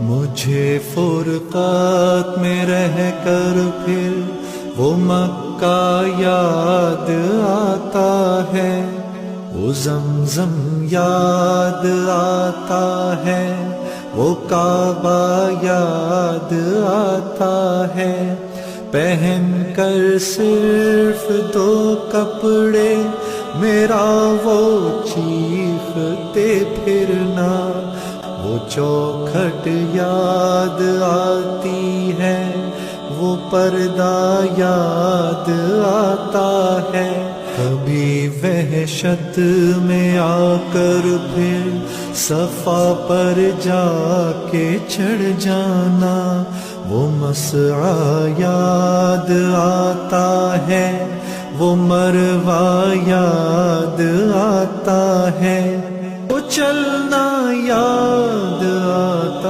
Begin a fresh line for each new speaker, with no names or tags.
مجھے فرقات میں رہ کر پھر وہ مکہ یاد آتا ہے، وہ زمزم یاد آتا ہے، وہ کعبہ یاد آتا ہے۔ پہن کر صرف 2 کپڑے میرا وہ چیختے پھرنا، وہ چوکھٹ یاد آتی ہے، وہ پردہ یاد آتا ہے۔ کبھی وحشت میں آ کر پھر صفا پر جا کے چڑھ جانا، وہ مسعی یاد آتا ہے، وہ مروہ یاد آتا ہے، وہ چلنا یاد آتا